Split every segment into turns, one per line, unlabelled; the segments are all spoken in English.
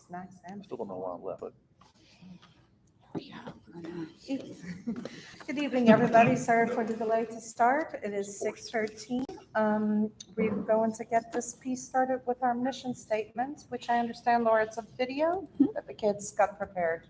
snacks and.
Still don't know why I'm left, but
Good evening, everybody. Sorry for the delay to start. It is 6:13. We're going to get this piece started with our mission statement, which I understand, Laura, it's a video that the kids got prepared.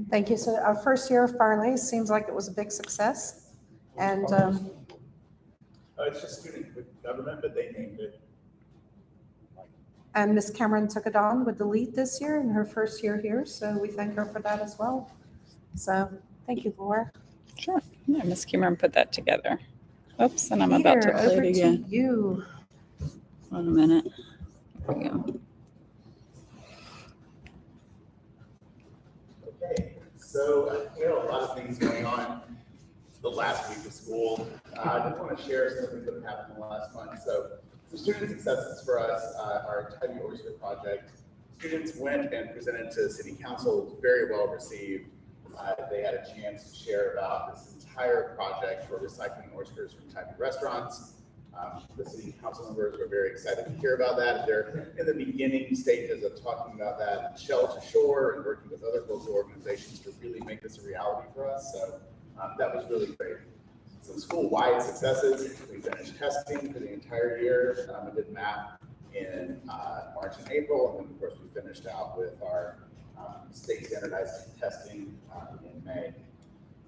Thank you. So our first year of Farley seems like it was a big success. And
It's just student government, but they named it.
and Miss Cameron took it on with the lead this year in her first year here. So we thank her for that as well. So thank you, Laura.
Sure. Yeah, Miss Cameron put that together. Oops, and I'm about to
Peter,
play
over
it again.
to you.
1 minute. There we go.
Okay, so we have a lot of things going on the last week of school. I just want to share some things that have happened in the last month. So the student successes for us, our Tybee Oyster project, students went and presented to City Council. It was very well received. They had a chance to share about this entire project for recycling oysters from Tybee restaurants. The City Council members were very excited to hear about that. They're in the beginning stages of talking about that Shell to Shore and working with other local organizations to really make this a reality for us. So that was really great. Some school-wide successes. We finished testing for the entire year. We did MAP in March and April, and then of course we finished out with our state standardized testing in May.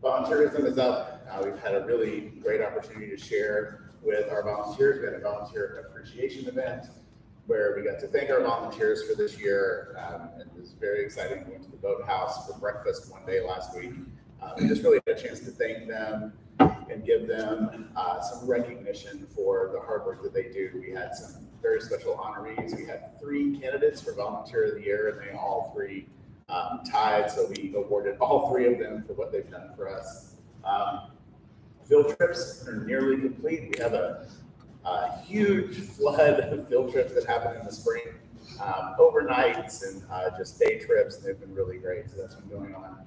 Volunteerism is up. We've had a really great opportunity to share with our volunteers. We had a volunteer appreciation event where we got to thank our volunteers for this year. It was very exciting. We went to the Boathouse for breakfast one day last week. We just really had a chance to thank them and give them some recognition for the hard work that they do. We had some very special honorees. We had 3 candidates for Volunteer of the Year, and they all 3 tied, so we awarded all 3 of them for what they've done for us. Field trips are nearly complete. We have a huge flood of field trips that happen in the spring, overnights and just day trips, and they've been really great, so that's been going on.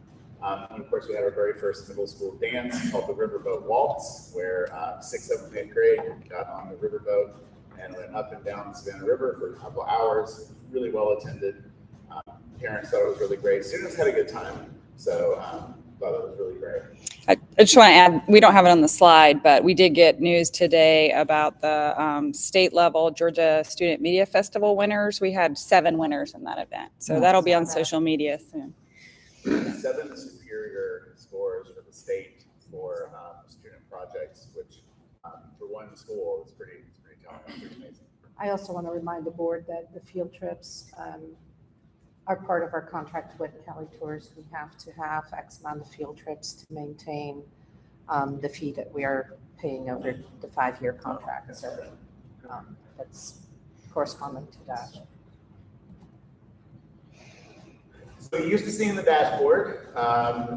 And of course, we had our very first middle school dance called the Riverboat Waltz, where 6th, 7th, 8th grade got on the riverboat and went up and down the Savannah River for a couple hours. Really well attended. Parents thought it was really great. Students had a good time, so thought it was really great.
I just want to add, we don't have it on the slide, but we did get news today about the state level Georgia Student Media Festival winners. We had 7 winners in that event. So that'll be on social media soon.
7 superior scores for the state for student projects, which for one school is pretty talented, pretty amazing.
I also want to remind the board that the field trips are part of our contract with Cali Tours. We have to have X amount of field trips to maintain the fee that we are paying over the 5-year contract. So that's corresponding to that.
So you're used to seeing the dashboard.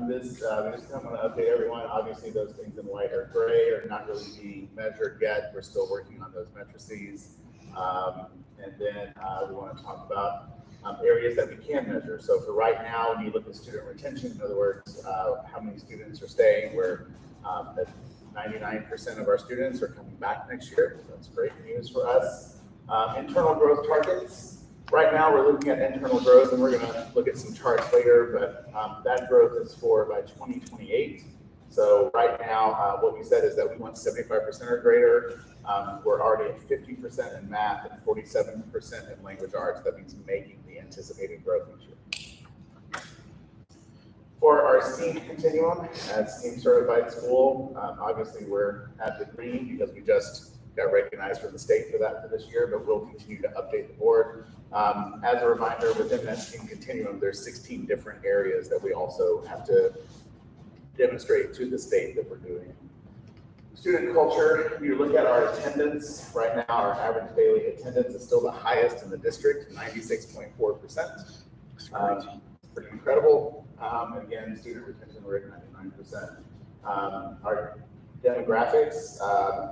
This I'm going to update everyone. Obviously, those things in white are gray, are not really being measured yet. We're still working on those matrices. And then we want to talk about areas that we can measure. So for right now, when you look at student retention, in other words, how many students are staying, we're at 99% of our students are coming back next year. That's great news for us. Internal growth targets. Right now, we're looking at internal growth, and we're going to look at some charts later, but that growth is for by 2028. So right now, what we said is that we want 75% or greater. We're already at 50% in math and 47% in language arts. That means making the anticipated growth each year. For our STEAM continuum, as STEAM certified school, obviously we're at the green because we just got recognized from the state for that for this year, but we'll continue to update the board. As a reminder, within that STEAM continuum, there's 16 different areas that we also have to demonstrate to the state that we're doing. Student culture, you look at our attendance, right now our average daily attendance is still the highest in the district, 96.4%. Pretty incredible. Again, student retention rate 99%. Our demographics,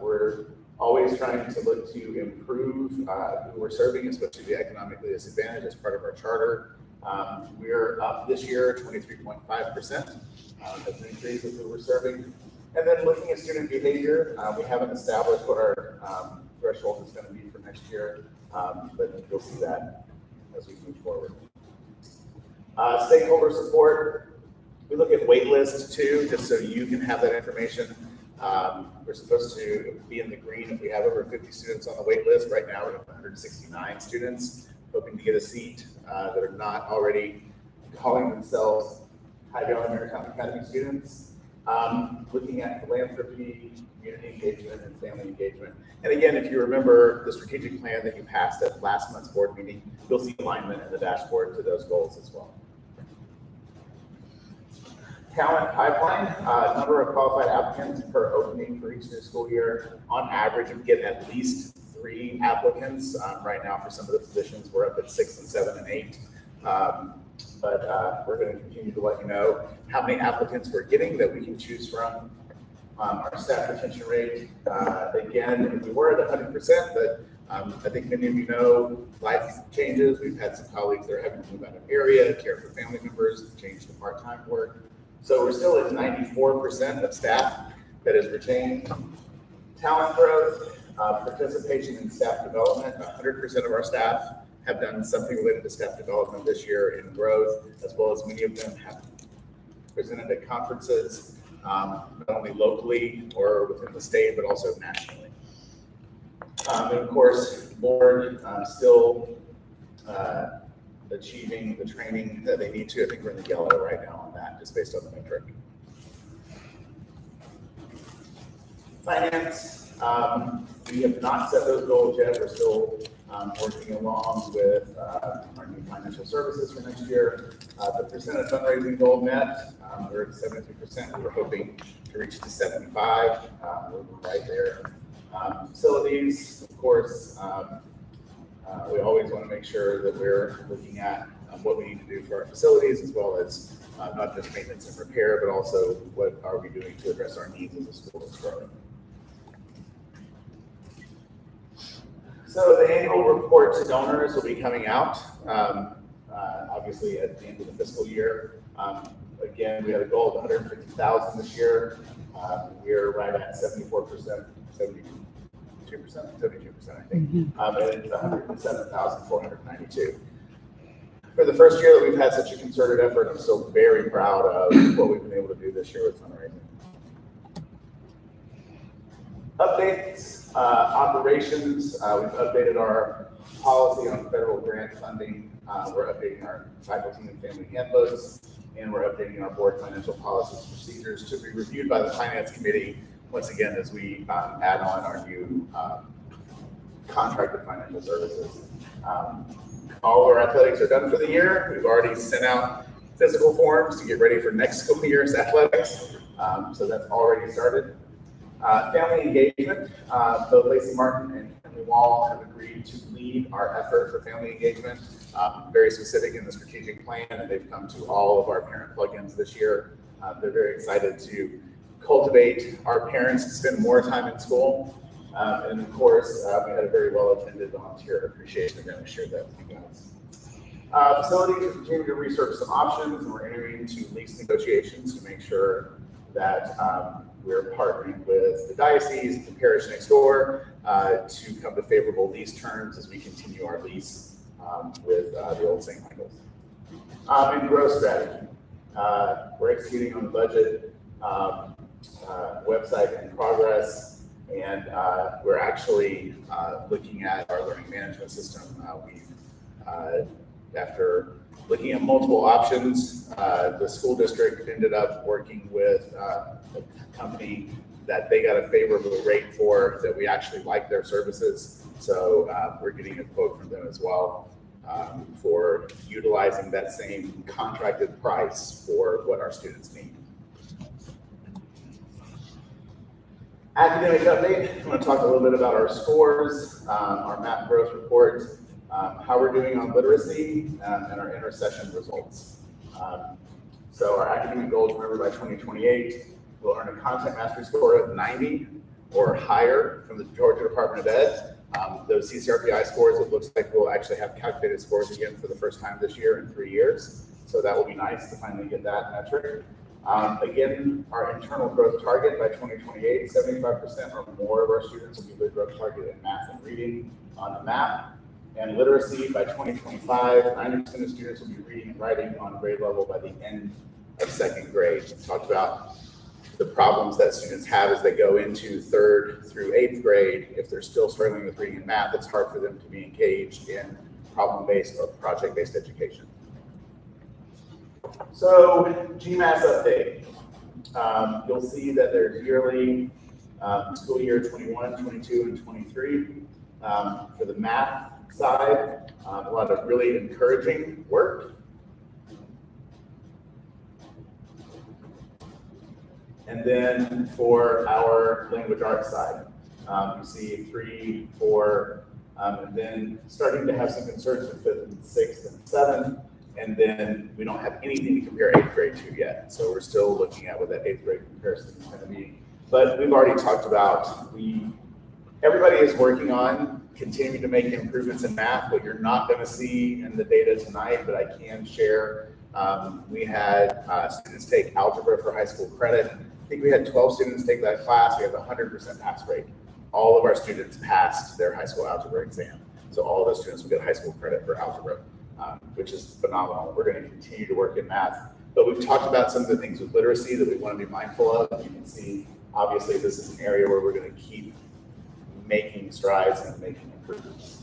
we're always trying to look to improve who we're serving, especially the economically disadvantaged as part of our charter. We're up this year 23.5%. That's an increase of who we're serving. And then looking at student behavior, we haven't established what our threshold is going to be for next year, but you'll see that as we move forward. Stakeholder support, we look at wait lists too, just so you can have that information. We're supposed to be in the green if we have over 50 students on the wait list. Right now we have 169 students hoping to get a seat that are not already calling themselves High Valley Maritime Academy students. Looking at philanthropy, community engagement, and family engagement. And again, if you remember the strategic plan that you passed at last month's board meeting, you'll see alignment in the dashboard to those goals as well. Talent pipeline, number of qualified applicants per opening for each new school year. On average, we get at least 3 applicants. Right now, for some of the positions, we're up at 6 and 7 and 8. But we're going to continue to let you know how many applicants we're getting that we can choose from. Our staff retention rate, again, we were at 100%, but I think many of you know life changes. We've had some colleagues that are having to move out of area, care for family members, change to part-time work. So we're still at 94% of staff that is retained. Talent growth, participation in staff development, 100% of our staff have done something related to staff development this year in growth, as well as many of them have presented at conferences, not only locally or within the state, but also nationally. And of course, board still achieving the training that they need to. I think we're in the yellow right now on that, just based on the metric. Finance, we have not set those goals yet. We're still working along with our new financial services for next year. The percent of fundraising goal met. We're at 72%. We were hoping to reach to 75. We're right there. Facilities, of course, We always want to make sure that we're looking at what we need to do for our facilities, as well as not just maintenance and repair, but also what are we doing to address our needs as a school that's growing. So the annual report to donors will be coming out, obviously at the end of the fiscal year. Again, we had a goal of 150,000 this year. We're right at 74%, 72%, I think. And it's 107,492. For the first year that we've had such a concerted effort, I'm still very proud of what we've been able to do this year with fundraising. Updates, operations. We've updated our policy on federal grant funding. We're updating our faculty and family handbooks, and we're updating our board financial policies and procedures to be reviewed by the finance committee once again as we add on our new contracted financial services. All of our athletics are done for the year. We've already sent out physical forms to get ready for next school year's athletics. So that's already started. Family engagement, both Lacey Martin and Henry Wall have agreed to lead our effort for family engagement, very specific in the strategic plan, and they've come to all of our parent plugins this year. They're very excited to cultivate our parents to spend more time in school. And of course, we had a very well-attended volunteer appreciation event. We shared that with you guys. Facilities, we continue to research some options, and we're entering into lease negotiations to make sure that we're partnering with the diocese and the parish next door to come to favorable lease terms as we continue our lease with the old St. Michael's. And growth strategy. We're executing on the budget, website in progress, and we're actually looking at our learning management system. After looking at multiple options, the school district ended up working with a company that they got a favorable rate for, that we actually like their services. So we're getting a quote from them as well for utilizing that same contracted price for what our students need. Academic update. I want to talk a little bit about our scores, our MAP growth report, how we're doing on literacy, and our intersession results. So our academic goals, remember, by 2028, we'll earn a content mastery score of 90 or higher from the Georgia Department of Ed. Those CCRPI scores, it looks like we'll actually have calculated scores again for the first time this year in 3 years. So that will be nice to finally get that metric. Again, our internal growth target by 2028, 75% or more of our students will be the growth target in math and reading on the MAP. And literacy by 2025, 90% of students will be reading and writing on grade level by the end of 2nd grade. We talked about the problems that students have as they go into 3rd through 8th grade. If they're still struggling with reading and math, it's hard for them to be engaged in problem-based or project-based education. So GMAS update. You'll see that there's yearly school year 21, 22, and 23 for the math side. A lot of really encouraging work. And then for our language arts side, you see 3, 4, and then starting to have some concerns with 5th and 6th and 7th. And then we don't have anything to compare 8th grade to yet. So we're still looking at what that 8th grade comparison is going to be. But we've already talked about, everybody is working on continuing to make improvements in math. What you're not going to see in the data tonight, but I can share, we had students take algebra for high school credit. I think we had 12 students take that class. We have a 100% pass rate. All of our students passed their high school algebra exam. So all of those students will get high school credit for algebra, which is phenomenal. We're going to continue to work in math. But we've talked about some of the things with literacy that we want to be mindful of. You can see, obviously, this is an area where we're going to keep making strides and making improvements.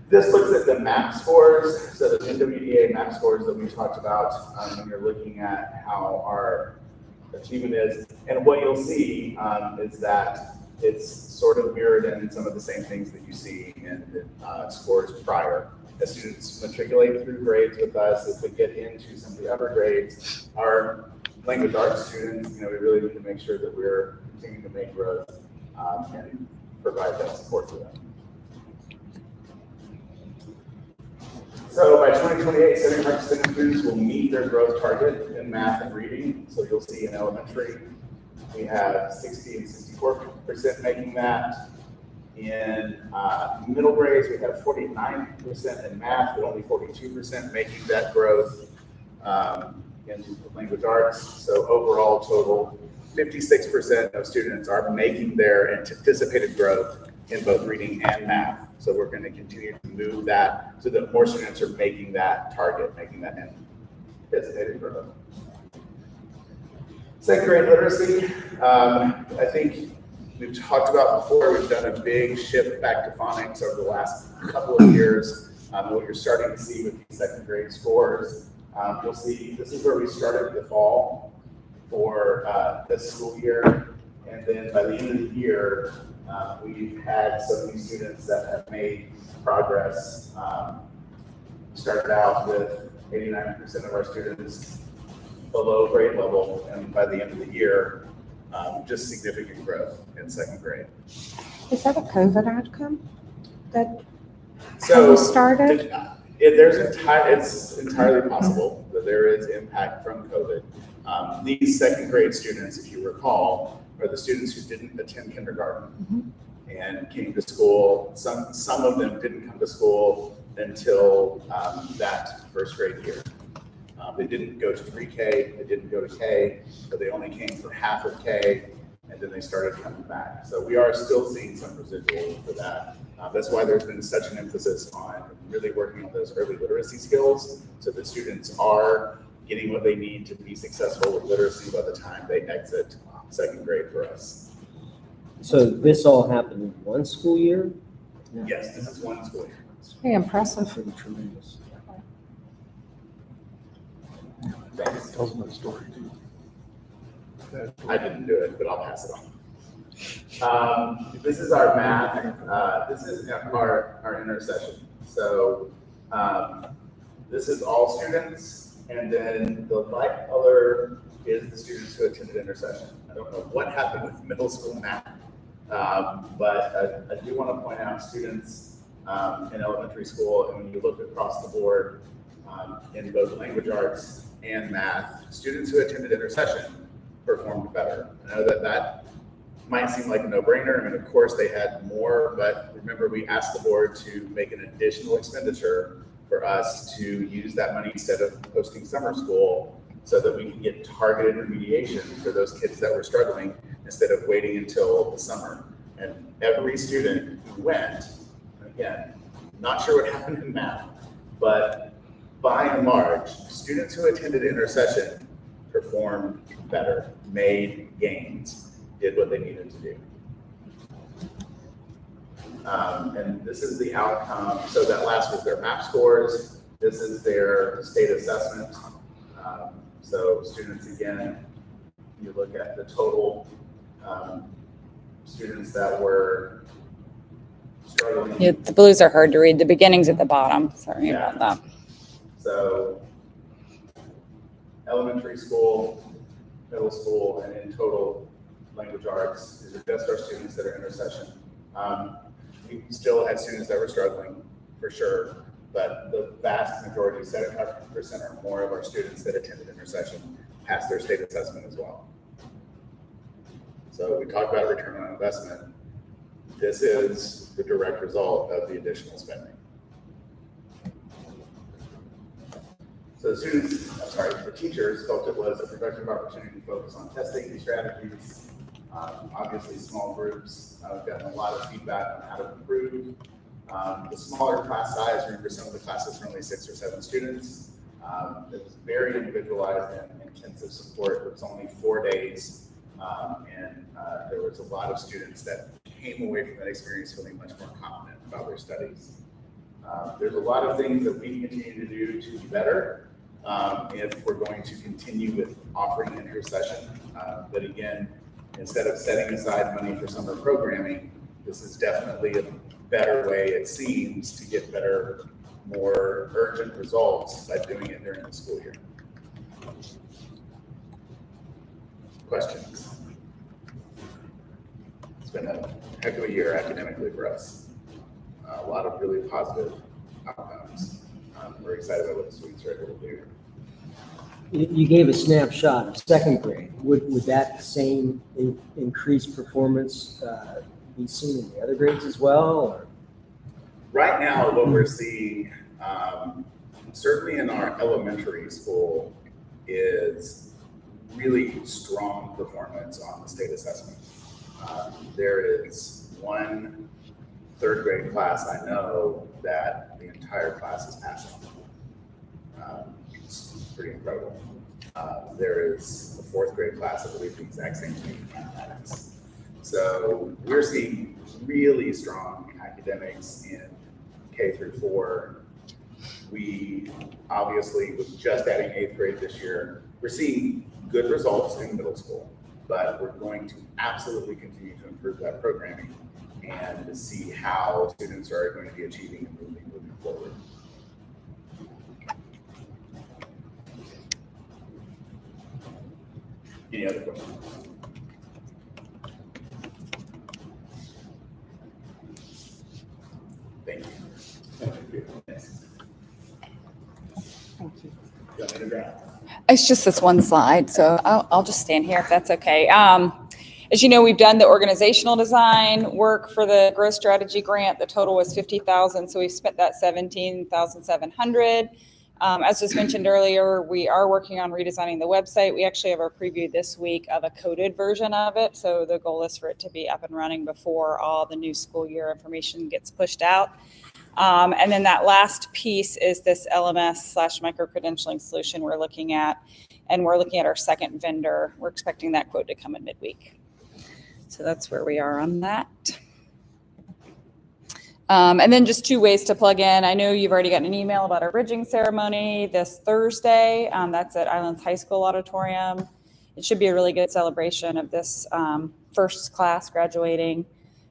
This looks at the MAP scores, so the NWDA MAP scores that we talked about when you're looking at how our achievement is. And what you'll see is that it's sort of mirrored in some of the same things that you see in the scores prior. As students matriculate through grades with us, as they get into some of the upper grades, our language arts students, we really need to make sure that we're continuing to make growth and provide that support for them. So by 2028, 75% of students will meet their growth target in math and reading. So you'll see in elementary, we have 60 and 64% making that. In middle grades, we have 49% in math, but only 42% making that growth in language arts. So overall total, 56% of students are making their anticipated growth in both reading and math. So we're going to continue to move that so that more students are making that target, making that anticipated growth. Second grade literacy, I think we've talked about before, we've done a big shift back to phonics over the last couple of years. What you're starting to see with these second grade scores, you'll see this is where we started in the fall for this school year. And then by the end of the year, we've had so many students that have made progress. Started out with 89% of our students below grade level, and by the end of the year, just significant growth in second grade.
Is that a COVID outcome that
So
started?
It's entirely possible that there is impact from COVID. These second grade students, if you recall, are the students who didn't attend kindergarten and came to school. Some of them didn't come to school until that first grade year. They didn't go to pre-K, they didn't go to K, but they only came for half of K, and then they started coming back. So we are still seeing some residual for that. That's why there's been such an emphasis on really working on those early literacy skills so that students are getting what they need to be successful with literacy by the time they exit second grade for us.
So this all happened in one school year?
Yes, this is one school year.
Pretty impressive.
Pretty tremendous.
Thanks.
Tell them that story too.
I didn't do it, but I'll pass it on. This is our math. This is our intercession. So this is all students, and then the light color is the students who attended intercession. I don't know what happened with middle school math, but I do want to point out students in elementary school, and when you look across the board in both language arts and math, students who attended intercession performed better. I know that might seem like a no-brainer. I mean, of course they had more, but remember we asked the board to make an additional expenditure for us to use that money instead of posting summer school so that we can get targeted remediation for those kids that were struggling instead of waiting until the summer. And every student who went, again, not sure what happened in math, but by and large, students who attended intercession performed better, made gains, did what they needed to do. And this is the outcome. So that last was their MAP scores. This is their state assessment. So students, again, you look at the total students that were struggling.
Yeah, the blues are hard to read. The beginning's at the bottom. Sorry about that.
So elementary school, middle school, and in total language arts, these are just our students that are intercession. We still had students that were struggling for sure, but the vast majority, 75% or more of our students that attended intercession passed their state assessment as well. So we talked about return on investment. This is the direct result of the additional spending. So the teachers felt it was a productive opportunity to focus on testing these strategies. Obviously, small groups. I've gotten a lot of feedback on how to improve. The smaller class size, remember some of the classes were only 6 or 7 students. It was very individualized and intensive support. It was only 4 days. And there was a lot of students that came away from that experience feeling much more confident about their studies. There's a lot of things that we continue to do to be better if we're going to continue with offering intercession. But again, instead of setting aside money for summer programming, this is definitely a better way, it seems, to get better, more urgent results by doing it during the school year. Questions? been a heck of a year academically for us. A lot of really positive outcomes. We're excited about what the students are able to do.
You gave a snapshot of second grade. Would that same increased performance be seen in the other grades as well? Or?
Right now, what we're seeing, certainly in our elementary school, is really strong performance on the state assessment. There is one third grade class I know that the entire class is passing. It's pretty incredible. There is a fourth grade class, I believe, the exact same thing for mathematics. So we're seeing really strong academics in K through 4. We obviously, with just adding 8th grade this year, we're seeing good results in middle school, but we're going to absolutely continue to improve that programming and to see how students are going to be achieving and moving forward. Any other questions? Thank you. Yes.
Thank you.
Go ahead and grab.
It's just this one slide, so I'll just stand here if that's okay. As you know, we've done the organizational design work for the growth strategy grant. The total was $50,000, so we've spent that $17,700. As was mentioned earlier, we are working on redesigning the website. We actually have a preview this week of a coded version of it, so the goal is for it to be up and running before all the new school year information gets pushed out. And then that last piece is this LMS/micro-credentialing solution we're looking at, and we're looking at our second vendor. We're expecting that quote to come in midweek. So that's where we are on that. And then just 2 ways to plug in. I know you've already gotten an email about our bridging ceremony this Thursday. That's at Islands High School Auditorium. It should be a really good celebration of this first class graduating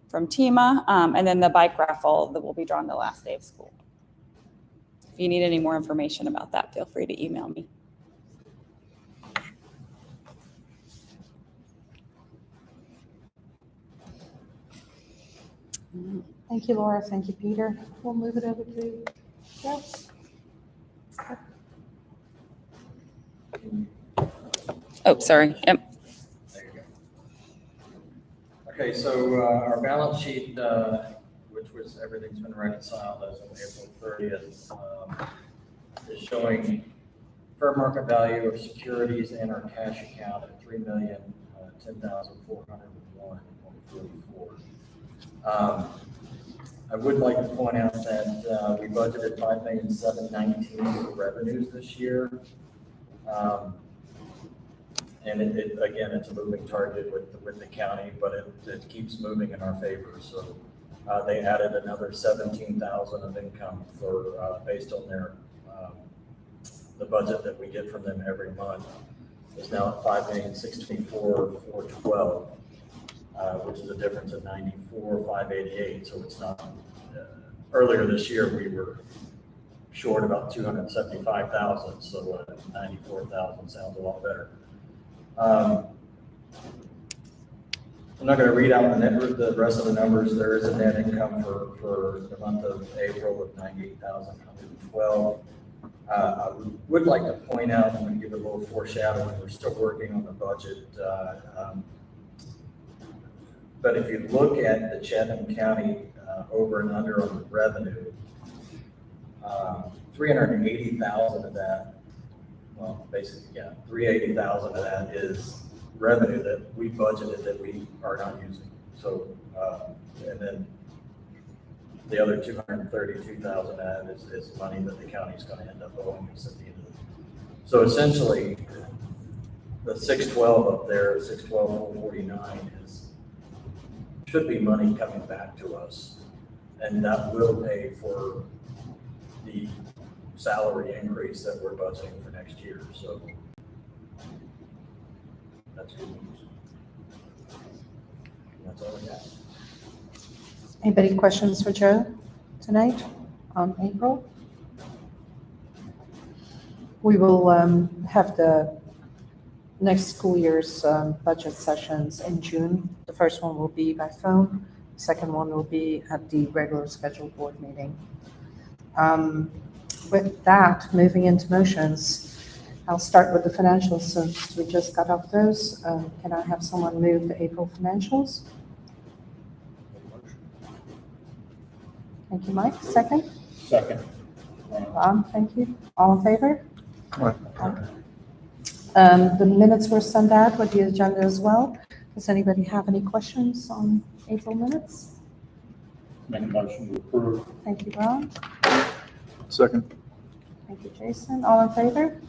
from TEMA, and then the bike raffle that will be drawn the last day of school. If you need any more information about that, feel free to email me.
Thank you, Laura. Thank you, Peter. We'll move it over to Joe.
Oh, sorry. Yep.
There you go. Okay, so our balance sheet, which was everything's been reconciled as of April 30th, is showing fair market value of securities and our cash account at $3,10,401.44. I would like to point out that we budgeted $5,719,000 for revenues this year. And again, it's a moving target with the county, but it keeps moving in our favor. So they added another $17,000 of income for based on their the budget that we get from them every month is now at $5,624,412, which is a difference of $94,588. So it's not. Earlier this year we were short about $275,000, so $94,000 sounds a lot better. I'm not going to read out the rest of the numbers. There is a net income for the month of April of $98,112. I would like to point out, I'm going to give a little foreshadowing, we're still working on the budget. But if you look at the Chatham County over and under on the revenue, 380,000 of that, well, basically, yeah, 380,000 of that is revenue that we budgeted that we are not using. So, and then the other 232,000 of that is money that the county is going to end up owing us at the end of the year. So essentially, the 612 up there, 612,449 should be money coming back to us, and that will pay for the salary increase that we're budgeting for next year. So that's good news. That's all I got.
Anybody questions for Joe tonight on April? We will have the next school year's budget sessions in June. The first one will be by phone. The second one will be at the regular scheduled board meeting. With that, moving into motions, I'll start with the financials since we just got off those. Can I have someone move the April financials? Thank you, Mike. Second?
Second.
Ron, thank you. All in favor? The minutes were sent out with the agenda as well. Does anybody have any questions on April minutes?
Make a motion to approve.
Thank you, Ron.
Second.
Thank you, Jason. All in favor?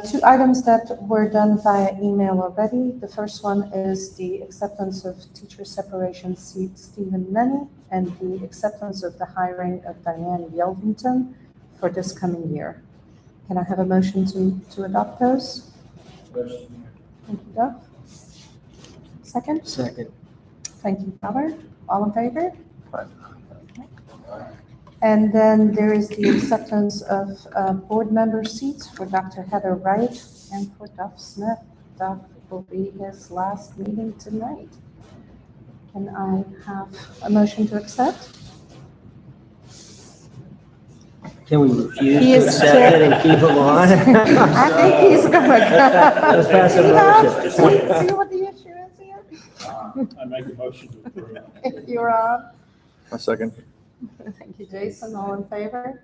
Two items that were done via email already. The first one is the acceptance of teacher separation seat Stephen Nenny and the acceptance of the hiring of Diane Yelvington for this coming year. Can I have a motion to adopt those? Thank you, Doug. Second?
Second.
Thank you, Robert. All in favor? And then there is the acceptance of board member seats for Dr. Heather Wright and for Duff Smith. Duff will be his last meeting tonight. Can I have a motion to accept?
Can we refuse
He
to
is
accept
chair.
it and keep them on?
I think he's gonna
Let's pass a motion.
See what the issue is here?
I make a motion to approve.
You're on.
A second.
Thank you, Jason. All in favor?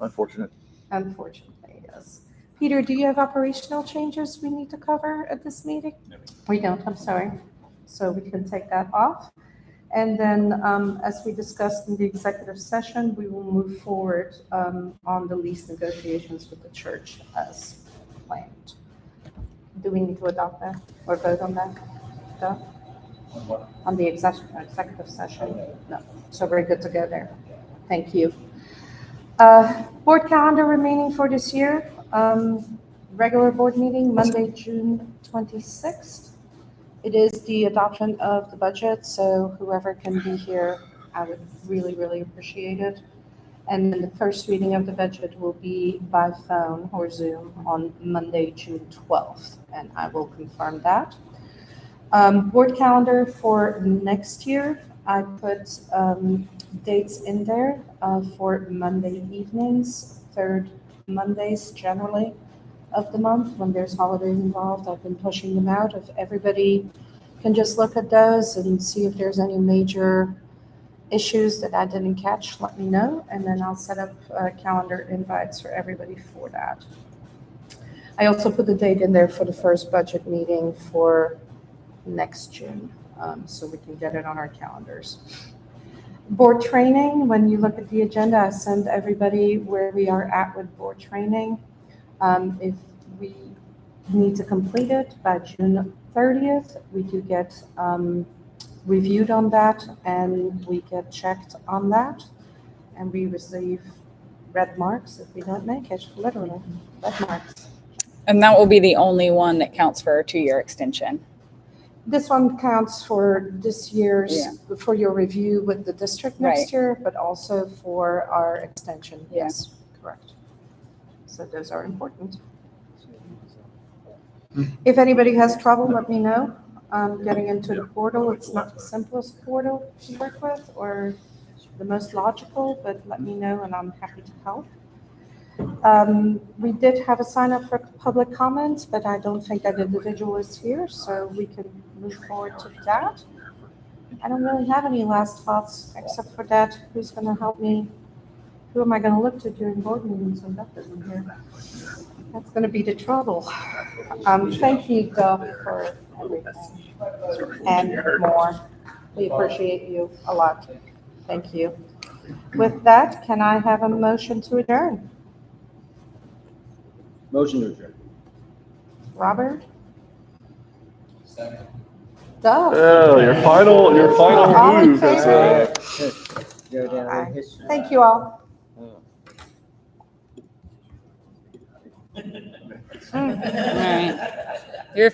Unfortunate.
Unfortunately, yes. Peter, do you have operational changes we need to cover at this meeting?
No.
We don't, I'm sorry. So we can take that off. And then, as we discussed in the executive session, we will move forward on the lease negotiations with the church as planned. Do we need to adopt that or vote on that? Doug? On the executive session? No. So we're good to go there. Thank you. Board calendar remaining for this year. Regular board meeting, Monday, June 26th. It is the adoption of the budget, so whoever can be here, I would really, really appreciate it. And then the first reading of the budget will be by phone or Zoom on Monday, June 12th, and I will confirm that. Board calendar for next year, I put dates in there for Monday evenings, third Mondays generally of the month when there's holidays involved. I've been pushing them out. If everybody can just look at those and see if there's any major issues that I didn't catch, let me know, and then I'll set up calendar invites for everybody for that. I also put the date in there for the first budget meeting for next June, so we can get it on our calendars. Board training, when you look at the agenda, I send everybody where we are at with board training. If we need to complete it by June 30th, we do get reviewed on that and we get checked on that. And we receive red marks if we don't make it, literally, red marks.
And that will be the only one that counts for a 2-year extension.
This one counts for this year's, for your review with the district next
Right.
year, but also for our extension.
Yeah.
Yes, correct. So those are important. If anybody has trouble, let me know. Getting into the portal, it's not the simplest portal to work with or the most logical, but let me know and I'm happy to help. We did have a sign up for public comments, but I don't think that individual is here, so we can move forward to that. I don't really have any last thoughts except for that. Who's going to help me? Who am I going to look to during board meetings when Beth isn't here? That's going to be the trouble. Thank you, Doug, for everything and more. We appreciate you a lot. Thank you. With that, can I have a motion to adjourn?
Motion to adjourn.
Robert? Doug?
Oh, your final
All in
move. That's
favor?
right.
Go down in history.
Thank you all.
All right. You're